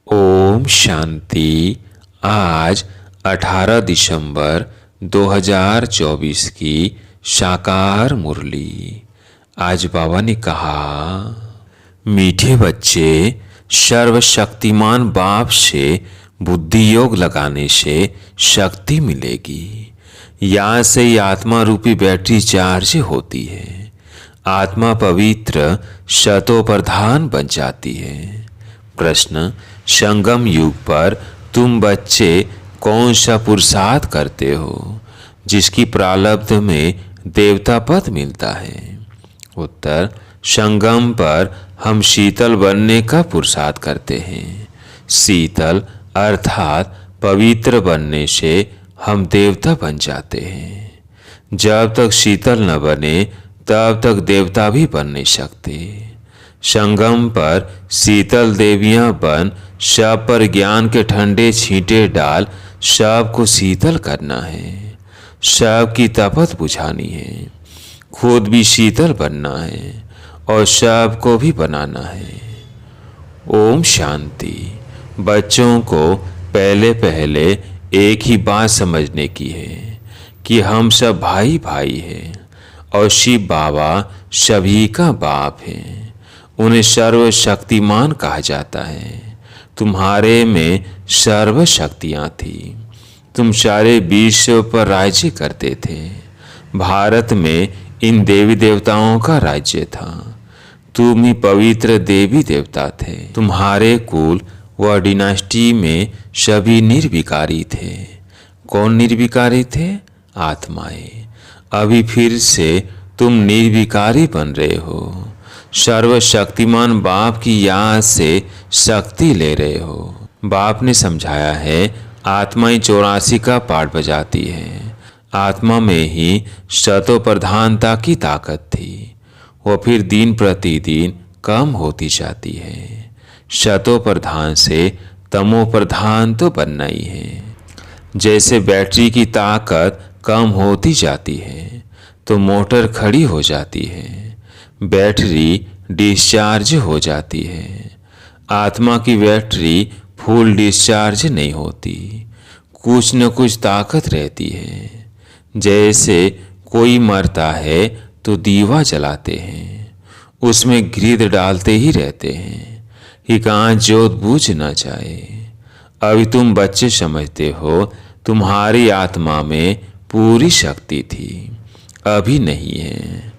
ओम शांति। आज 18 दिसंबर 2024 की साकार मुरली। आज बाबा ने कहा, मीठे बच्चे, सर्वशक्तिमान बाप से बुद्धि योग लगाने से शक्ति मिलेगी। यहाँ से ही आत्मा रूपी बैटरी चार्ज होती है। आत्मा पवित्र शतो प्रधान बन जाती है। प्रश्न, संगम युग पर तुम बच्चे कौन सा पुरुषार्थ करते हो जिसकी प्रारब्ध में देवता पद मिलता है? उत्तर, संगम पर हम शीतल बनने का पुरुषार्थ करते हैं। शीतल अर्थात पवित्र बनने से हम देवता बन जाते हैं। जब तक शीतल न बने तब तक देवता भी बन नहीं सकते। संगम पर शीतल देवियां बन सब पर ज्ञान के ठंडे छींटे डाल सबको शीतल करना है। सबकी तपत बुझानी है। खुद भी शीतल बनना है और सबको भी बनाना है। ओम शांति। बच्चों को पहले पहले एक ही बात समझने की है कि हम सब भाई भाई हैं और शिव बाबा सभी का बाप है। उन्हें सर्वशक्तिमान कहा जाता है। तुम्हारे में सर्व शक्तियाँ थी। तुम सारे विश्व पर राज्य करते थे। भारत में इन देवी देवताओं का राज्य था। तुम ही पवित्र देवी देवता थे। तुम्हारे कुल व डिनास्टी में सभी निर्विकारी थे। कौन निर्विकारी थे? आत्माएं। अभी फिर से तुम निर्विकारी बन रहे हो। सर्वशक्तिमान बाप की याद से शक्ति ले रहे हो। बाप ने समझाया है, आत्माएं 84 का पाठ बजाती है। आत्मा में ही शतो प्रधानता की ताकत थी। वो फिर दिन प्रतिदिन कम होती जाती है। शतो प्रधान से तमो प्रधान तो बनना ही है। जैसे बैटरी की ताकत कम होती जाती है तो मोटर खड़ी हो जाती है, बैटरी डिस्चार्ज हो जाती है। आत्मा की बैटरी फुल डिस्चार्ज नहीं होती, कुछ न कुछ ताकत रहती है। जैसे कोई मरता है तो दीवा जलाते हैं, उसमें घृत डालते ही रहते हैं कि कहाँ ज्योत बुझ ना जाए। अभी तुम बच्चे समझते हो तुम्हारी आत्मा में पूरी शक्ति थी, अभी नहीं है।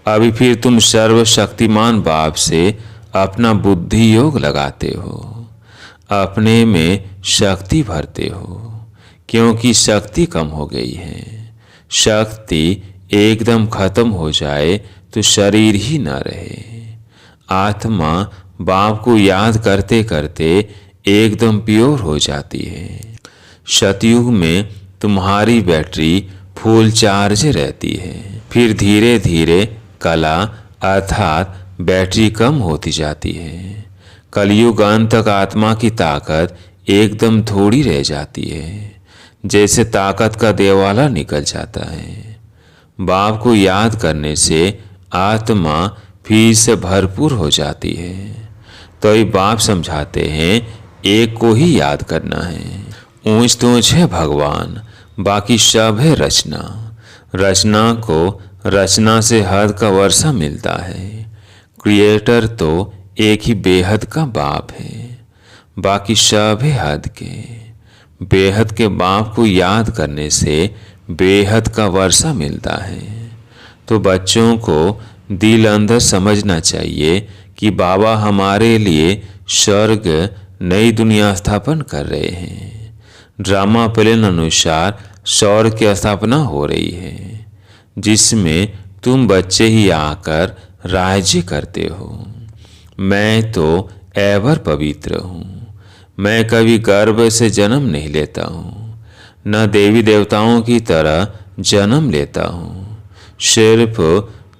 अभी फिर तुम सर्वशक्तिमान बाप से अपना बुद्धि योग लगाते हो, अपने में शक्ति भरते हो, क्योंकि शक्ति कम हो गई है। शक्ति एकदम खत्म हो जाए तो शरीर ही न रहे। आत्मा बाप को याद करते करते एकदम प्योर हो जाती है। सतयुग में तुम्हारी बैटरी फुल चार्ज रहती है। फिर धीरे धीरे कला अर्थात बैटरी कम होती जाती है। कलयुग अंत तक आत्मा की ताकत एकदम थोड़ी रह जाती है, जैसे ताकत का देवाला निकल जाता है। बाप को याद करने से आत्मा फिर से भरपूर हो जाती है। तो ये बाप समझाते हैं, एक को ही याद करना है। ऊंच तो ऊंच है भगवान, बाकी सब है रचना। रचना को रचना से हद का वर्षा मिलता है। क्रिएटर तो एक ही बेहद का बाप है, बाकी सब है हद के। बेहद के बाप को याद करने से बेहद का वर्षा मिलता है। तो बच्चों को दिल अंदर समझना चाहिए कि बाबा हमारे लिए स्वर्ग नई दुनिया स्थापन कर रहे हैं। ड्रामा प्लान अनुसार स्वर्ग की स्थापना हो रही है, जिसमें तुम बच्चे ही आकर राज्य करते हो। मैं तो एवर पवित्र हूँ। मैं कभी गर्भ से जन्म नहीं लेता हूँ, न देवी देवताओं की तरह जन्म लेता हूँ। सिर्फ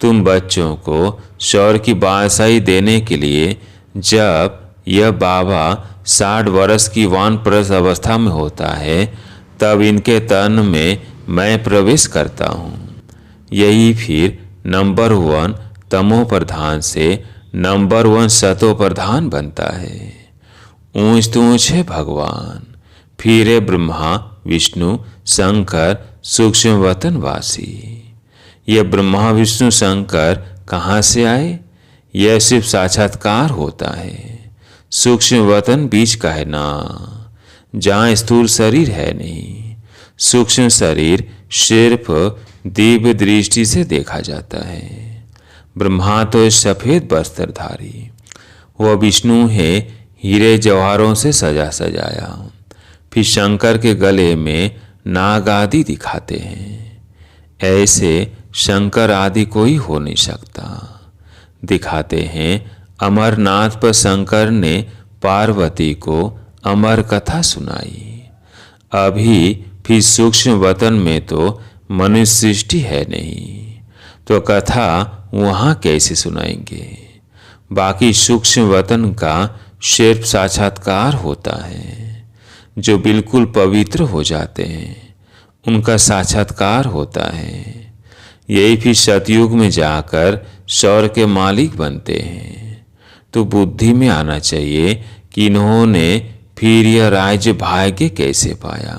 तुम बच्चों को स्वर्ग की बादशाही देने के लिए, जब यह बाबा 60 वर्ष की वानप्रस्थ अवस्था में होता है, तब इनके तन में मैं प्रवेश करता हूँ। यही फिर नंबर 1 तमो प्रधान से नंबर 1 सतो प्रधान बनता है। ऊंच तो ऊंच है भगवान, फिर है ब्रह्मा विष्णु शंकर सूक्ष्म वतन वासी। यह ब्रह्मा विष्णु शंकर कहाँ से आए? यह सिर्फ साक्षात्कार होता है। सूक्ष्म वतन बीच का है ना, जहाँ स्थूल शरीर है नहीं। सूक्ष्म शरीर सिर्फ दिव्य दृष्टि से देखा जाता है। ब्रह्मा तो सफेद वस्त्रधारी, वह विष्णु है हीरे जवाहरों से सजा सजाया। फिर शंकर के गले में नाग आदि दिखाते हैं। ऐसे शंकर आदि कोई हो नहीं सकता। दिखाते हैं अमरनाथ पर शंकर ने पार्वती को अमर कथा सुनाई। अभी फिर सूक्ष्म वतन में तो मनुष्य सृष्टि है नहीं, तो कथा वहाँ कैसे सुनाएंगे? बाकी सूक्ष्म वतन का सिर्फ साक्षात्कार होता है। जो बिल्कुल पवित्र हो जाते हैं उनका साक्षात्कार होता है। यही फिर सतयुग में जाकर स्वर्ग के मालिक बनते हैं। तो बुद्धि में आना चाहिए कि इन्होंने फिर यह राज्य भाग्य कैसे पाया।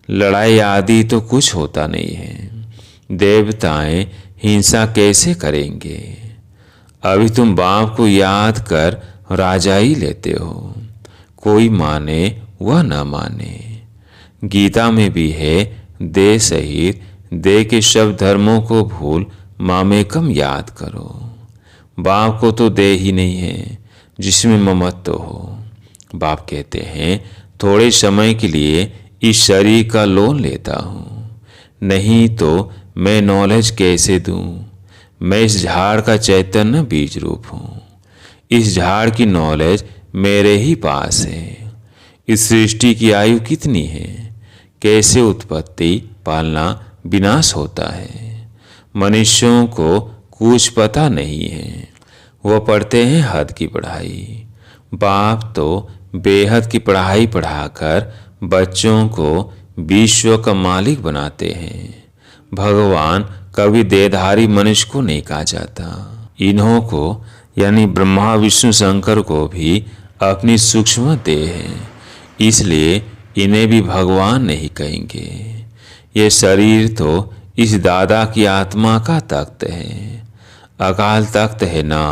लड़ाई आदि तो कुछ होता नहीं है। देवताएं हिंसा कैसे करेंगे? अभी तुम बाप को याद कर राजा ही लेते हो। कोई माने वह न माने। गीता में भी है, दे सहित दे के सब धर्मों को भूल मामेकम याद करो। बाप को तो दे ही नहीं है जिसमें ममत्व हो। बाप कहते हैं थोड़े समय के लिए इस शरीर का लोन लेता हूँ, नहीं तो मैं नॉलेज कैसे दूँ? मैं इस झाड़ का चैतन्य बीज रूप हूँ। इस झाड़ की नॉलेज मेरे ही पास है। इस सृष्टि की आयु कितनी है? कैसे उत्पत्ति पालना विनाश होता है? मनुष्यों को कुछ पता नहीं है। वह पढ़ते हैं हद की पढ़ाई। बाप तो बेहद की पढ़ाई पढ़ाकर बच्चों को विश्व का मालिक बनाते हैं। भगवान कभी देहधारी मनुष्य को नहीं कहा जाता। इन्हों को यानी ब्रह्मा विष्णु शंकर को भी अपनी सूक्ष्म देह है, इसलिए इन्हें भी भगवान नहीं कहेंगे। ये शरीर तो इस दादा की आत्मा का तख्त है। अकाल तख्त है ना।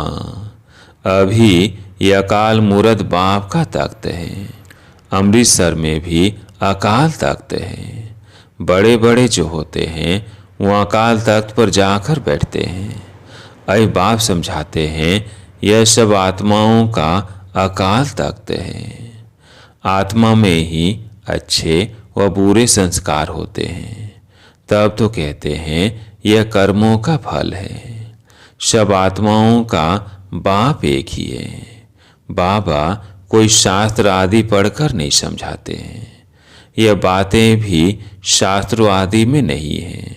अभी ये अकाल मूर्त बाप का तख्त है। अमृतसर में भी अकाल तख्त है। बड़े बड़े जो होते हैं वो अकाल तख्त पर जाकर बैठते हैं। अय बाप समझाते हैं यह सब आत्माओं का अकाल तख्त है। आत्मा में ही अच्छे व बुरे संस्कार होते हैं। तब तो कहते हैं यह कर्मों का फल है। सब आत्माओं का बाप एक ही है। बाबा कोई शास्त्र आदि पढ़कर नहीं समझाते हैं। यह बातें भी शास्त्रों आदि में नहीं हैं।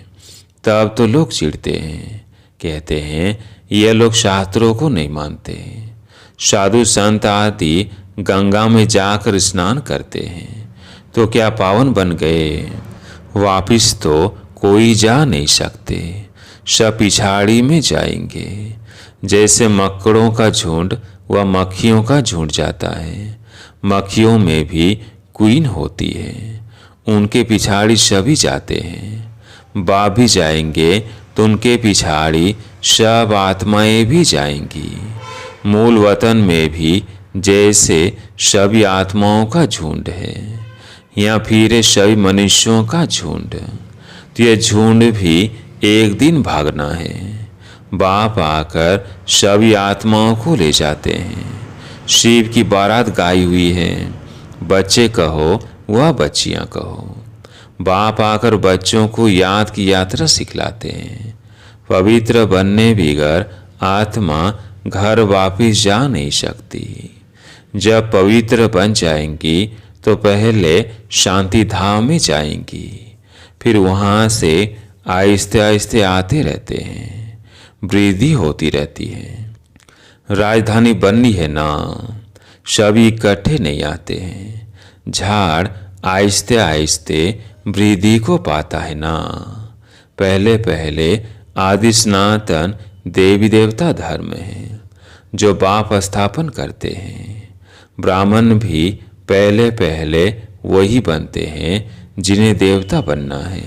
तब तो लोग चिढ़ते हैं, कहते हैं यह लोग शास्त्रों को नहीं मानते। साधु संत आदि गंगा में जाकर स्नान करते हैं तो क्या पावन बन गए? वापिस तो कोई जा नहीं सकते। सब पिछाड़ी में जाएंगे। जैसे मकड़ों का झुंड व मक्खियों का झुंड जाता है। मक्खियों में भी क्वीन होती है, उनके पिछाड़ी सभी जाते हैं। बाप भी जाएंगे तो उनके पिछाड़ी सब आत्माएं भी जाएंगी। मूल वतन में भी जैसे सभी आत्माओं का झुंड है, या फिर सभी मनुष्यों का झुंड, तो यह झुंड भी एक दिन भागना है। बाप आकर सभी आत्माओं को ले जाते हैं। शिव की बारात गाई हुई है। बच्चे कहो वह बच्चियां कहो। बाप आकर बच्चों को याद की यात्रा सिखलाते हैं। पवित्र बनने बगैर आत्मा घर वापिस जा नहीं सकती। जब पवित्र बन जाएंगी तो पहले शांति धाम में जाएंगी, फिर वहाँ से आहिस्ते आहिस्ते आते रहते हैं। वृद्धि होती रहती है। राजधानी बननी है ना, सभी इकट्ठे नहीं आते हैं। झाड़ आहिस्ते आहिस्ते वृद्धि को पाता है ना। पहले पहले आदि सनातन देवी देवता धर्म है जो बाप स्थापन करते हैं। ब्राह्मण भी पहले पहले वही बनते हैं जिन्हें देवता बनना है।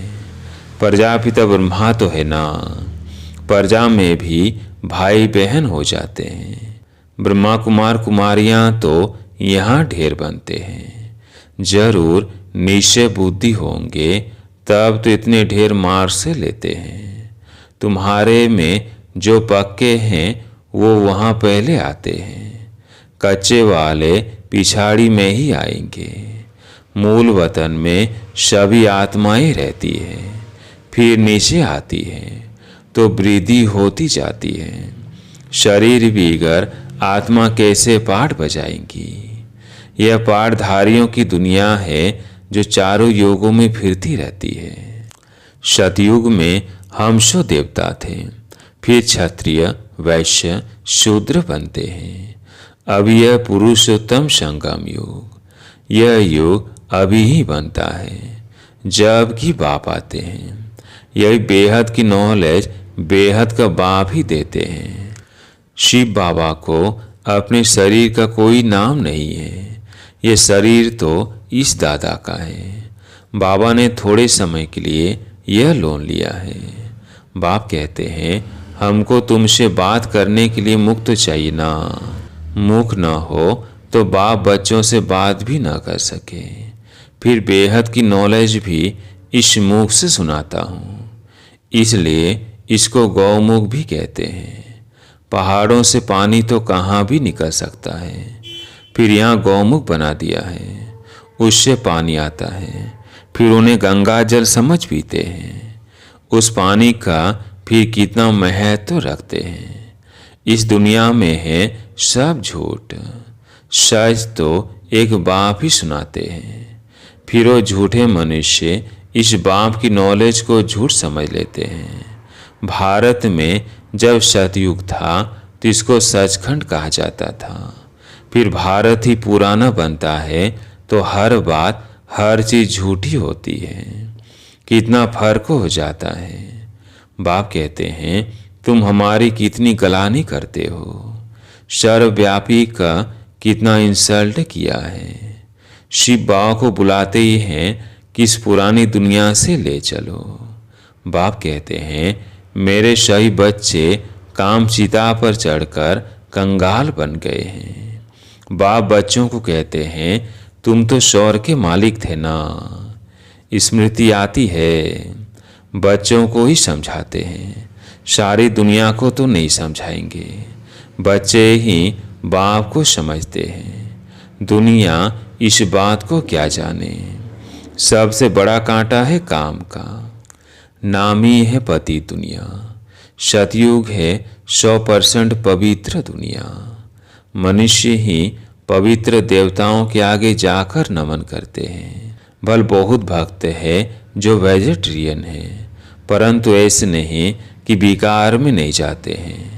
प्रजापिता ब्रह्मा तो है ना, प्रजा में भी भाई बहन हो जाते हैं। ब्रह्मा कुमार कुमारियां तो यहाँ ढेर बनते हैं। जरूर निश्चय बुद्धि होंगे तब तो इतने ढेर मार से लेते हैं। तुम्हारे में जो पक्के हैं वो वहाँ पहले आते हैं, कच्चे वाले पिछाड़ी में ही आएंगे। मूल वतन में सभी आत्माएं रहती है, फिर नीचे आती है तो वृद्धि होती जाती है। शरीर बिगड़ आत्मा कैसे पाठ बजाएंगी। यह पाठधारियों की दुनिया है जो चारों युगों में फिरती रहती है। सतयुग में हम सो देवता थे, फिर क्षत्रिय वैश्य शूद्र बनते हैं। अब यह पुरुषोत्तम संगम युग, यह युग अभी ही बनता है जब कि बाप आते हैं। यही बेहद की नॉलेज बेहद का बाप ही देते हैं। शिव बाबा को अपने शरीर का कोई नाम नहीं है, ये शरीर तो इस दादा का है। बाबा ने थोड़े समय के लिए यह लोन लिया है। बाप कहते हैं हमको तुमसे बात करने के लिए मुख तो चाहिए ना। मुख न हो तो बाप बच्चों से बात भी ना कर सके। फिर बेहद की नॉलेज भी इस मुख से सुनाता हूँ, इसलिए इसको गौमुख भी कहते हैं। पहाड़ों से पानी तो कहाँ भी निकल सकता है, फिर यहाँ गौमुख बना दिया है, उससे पानी आता है। फिर उन्हें गंगा जल समझ पीते हैं। उस पानी का फिर कितना महत्व रखते हैं। इस दुनिया में है सब झूठ, सच तो एक बाप ही सुनाते हैं। फिर वो झूठे मनुष्य इस बाप की नॉलेज को झूठ समझ लेते हैं। भारत में जब सतयुग था तो इसको सचखंड कहा जाता था। फिर भारत ही पुराना बनता है तो हर बात हर चीज झूठी होती है। कितना फर्क हो जाता है। बाप कहते हैं तुम हमारी कितनी गलानी करते हो। सर्वव्यापी का कितना इंसल्ट किया है। शिव बाबा को बुलाते ही हैं कि इस पुरानी दुनिया से ले चलो। बाप कहते हैं मेरे सही बच्चे काम चिता पर चढ़कर कंगाल बन गए हैं। बाप बच्चों को कहते हैं तुम तो शौर के मालिक थे ना। स्मृति आती है, बच्चों को ही समझाते हैं, सारी दुनिया को तो नहीं समझाएंगे। बच्चे ही बाप को समझते हैं। दुनिया इस बात को क्या जाने। सबसे बड़ा कांटा है काम का। नाम ही है पति दुनिया। सतयुग है 100% पवित्र दुनिया। मनुष्य ही पवित्र देवताओं के आगे जाकर नमन करते हैं। भल बहुत भक्त है जो वेजिटेरियन है, परंतु ऐसे नहीं कि विकार में नहीं जाते हैं।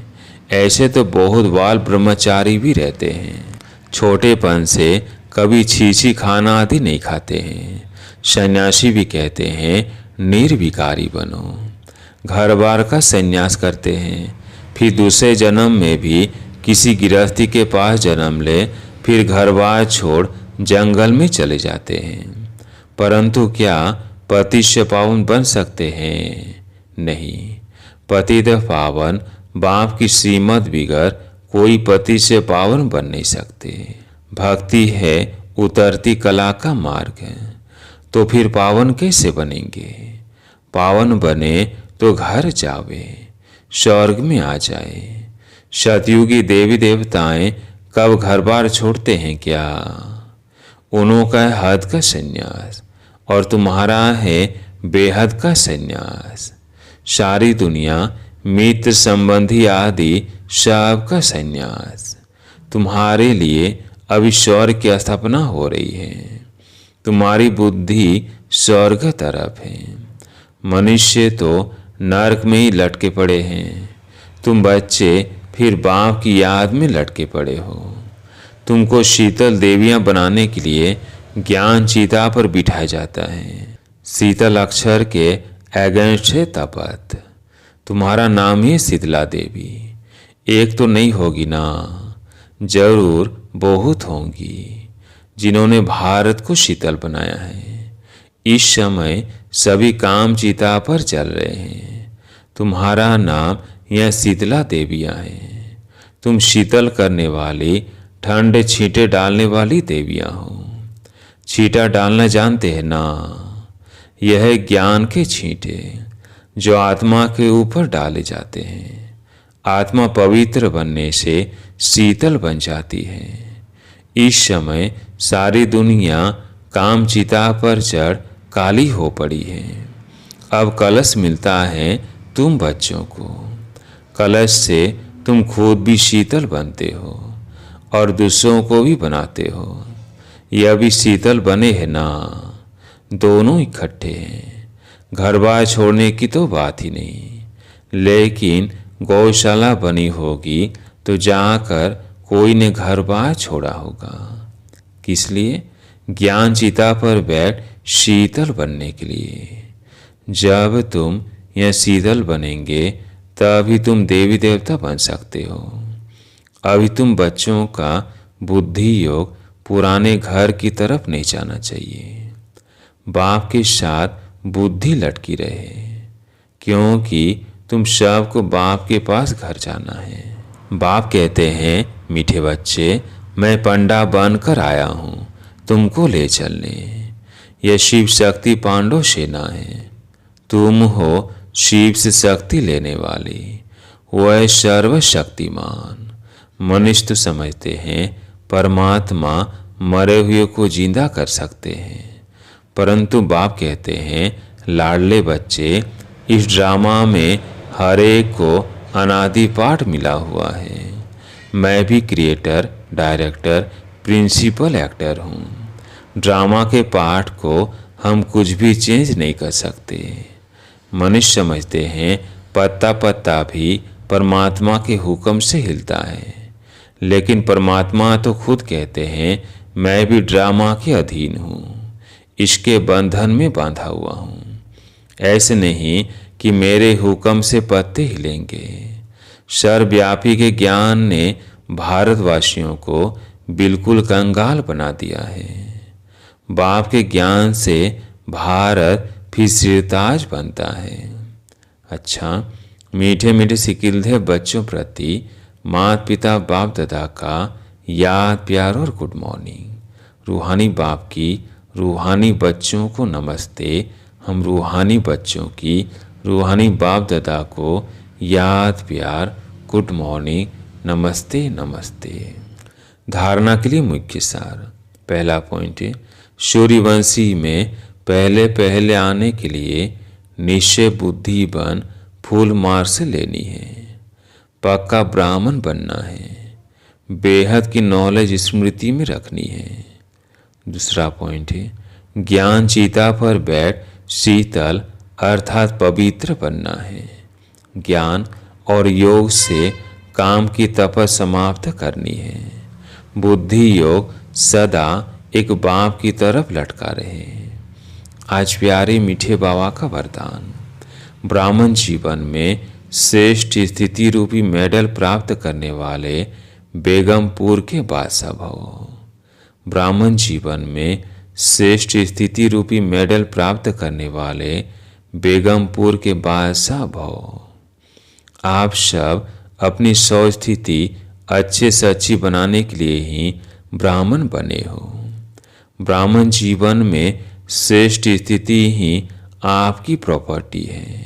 ऐसे तो बहुत बाल ब्रह्मचारी भी रहते हैं। छोटेपन से कभी छीछी खाना आदि नहीं खाते हैं। सन्यासी भी कहते हैं निर्विकारी बनो। घर बार का संन्यास करते हैं, फिर दूसरे जन्म में भी किसी गृहस्थी के पास जन्म ले, फिर घर बार छोड़ जंगल में चले जाते हैं। परंतु क्या पति से पावन बन सकते हैं? नहीं। पतित पावन बाप की श्रीमत बिगड़ कोई पति से पावन बन नहीं सकते। भक्ति है उतरती कला का मार्ग, तो फिर पावन कैसे बनेंगे? पावन बने तो घर जावे, स्वर्ग में आ जाए। सतयुगी देवी देवताएं कब घर बार छोड़ते हैं क्या? उन्हों का है हद का संन्यास और तुम्हारा है बेहद का संन्यास। सारी दुनिया मित्र संबंधी आदि सब का संन्यास। तुम्हारे लिए अभी स्वर्ग की स्थापना हो रही है। तुम्हारी बुद्धि स्वर्ग तरफ है। मनुष्य तो नरक में ही लटके पड़े हैं। तुम बच्चे फिर बाप की याद में लटके पड़े हो। तुमको शीतल देवियां बनाने के लिए ज्ञान चीता पर बिठाया जाता है। शीतल अक्षर के अगेंस्ट है तपत। तुम्हारा नाम ही शीतला देवी। एक तो नहीं होगी ना, जरूर बहुत होंगी जिन्होंने भारत को शीतल बनाया है। इस समय सभी काम चिता पर चल रहे हैं। तुम्हारा नाम यह शीतला देवियाँ हैं। तुम शीतल करने वाली, ठंडे छींटे डालने वाली देवियाँ हो। छींटा डालना जानते हैं ना? यह है ज्ञान के छींटे जो आत्मा के ऊपर डाले जाते हैं। आत्मा पवित्र बनने से शीतल बन जाती है। इस समय सारी दुनिया काम चिता पर चढ़ काली हो पड़ी है। अब कलश मिलता है तुम बच्चों को। कलश से तुम खुद भी शीतल बनते हो और दूसरों को भी बनाते हो। यह भी शीतल बने हैं ना? दोनों इकट्ठे हैं। घर बार छोड़ने की तो बात ही नहीं। लेकिन गौशाला बनी होगी तो जाकर कोई ने घर बार छोड़ा होगा। किस लिए? ज्ञान चिता पर बैठ शीतल बनने के लिए। जब तुम यह शीतल बनेंगे तभी तुम देवी देवता बन सकते हो। अभी तुम बच्चों का बुद्धि योग पुराने घर की तरफ नहीं जाना चाहिए। बाप के साथ बुद्धि लटकी रहे, क्योंकि तुम सबको बाप के पास घर जाना है। बाप कहते हैं, मीठे बच्चे, मैं पंडा बनकर आया हूँ तुमको ले चलने। यह शिव शक्ति पांडव सेना है। तुम हो शिव से शक्ति लेने वाली। वह सर्वशक्तिमान। मनुष्य तो समझते हैं परमात्मा मरे हुए को जिंदा कर सकते हैं, परंतु बाप कहते हैं, लाडले बच्चे, इस ड्रामा में हर एक को अनादि पाठ मिला हुआ है। मैं भी क्रिएटर, डायरेक्टर, प्रिंसिपल एक्टर हूँ। ड्रामा के पाठ को हम कुछ भी चेंज नहीं कर सकते। मनुष्य समझते हैं पत्ता पत्ता भी परमात्मा के हुक्म से हिलता है, लेकिन परमात्मा तो खुद कहते हैं, मैं भी ड्रामा के अधीन हूँ, इसके बंधन में बांधा हुआ हूँ। ऐसे नहीं कि मेरे हुक्म से पत्ते हिलेंगे। सर्वव्यापी के ज्ञान ने भारतवासियों को बिल्कुल कंगाल बना दिया है। बाप के ज्ञान से भारत फिर सिरताज बनता है। अच्छा, मीठे मीठे सिकिलधे बच्चों प्रति माता पिता बाप दादा का याद, प्यार और गुड मॉर्निंग। रूहानी बाप की रूहानी बच्चों को नमस्ते। हम रूहानी बच्चों की रूहानी बाप दादा को याद, प्यार, गुड मॉर्निंग, नमस्ते नमस्ते। धारणा के लिए मुख्य सार। पहला पॉइंट है, सूर्यवंशी में पहले पहले आने के लिए निश्चय बुद्धि बन फूल मार से लेनी है। पक्का ब्राह्मण बनना है। बेहद की नॉलेज स्मृति में रखनी है। दूसरा पॉइंट है, ज्ञान चीता पर बैठ शीतल अर्थात पवित्र बनना है। ज्ञान और योग से काम की तपस समाप्त करनी है। बुद्धि योग सदा एक बाप की तरफ लटका रहे। आज प्यारे मीठे बाबा का वरदान। ब्राह्मण जीवन में श्रेष्ठ स्थिति रूपी मेडल प्राप्त करने वाले बेगमपुर के बादशाह भव। ब्राह्मण जीवन में श्रेष्ठ स्थिति रूपी मेडल प्राप्त करने वाले बेगमपुर के बादशाह भव। आप सब अपनी सौ स्थिति अच्छे से अच्छी बनाने के लिए ही ब्राह्मण बने हो। ब्राह्मण जीवन में श्रेष्ठ स्थिति ही आपकी प्रॉपर्टी है।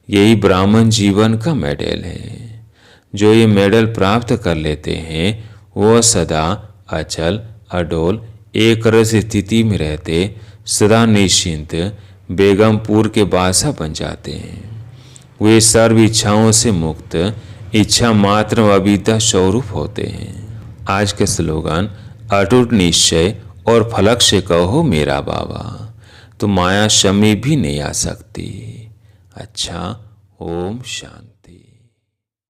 यही ब्राह्मण जीवन का मेडल है। जो ये मेडल प्राप्त कर लेते हैं वो सदा अचल अडोल एक रस स्थिति में रहते सदा निश्चिंत बेगमपुर के बादशाह बन जाते हैं। वे सर्व इच्छाओं से मुक्त इच्छा मात्र अविद्या स्वरूप होते हैं। आज के स्लोगन, अटूट निश्चय और फलक से कहो मेरा बाबा, तो माया शमी भी नहीं आ सकती। अच्छा, ओम शांति।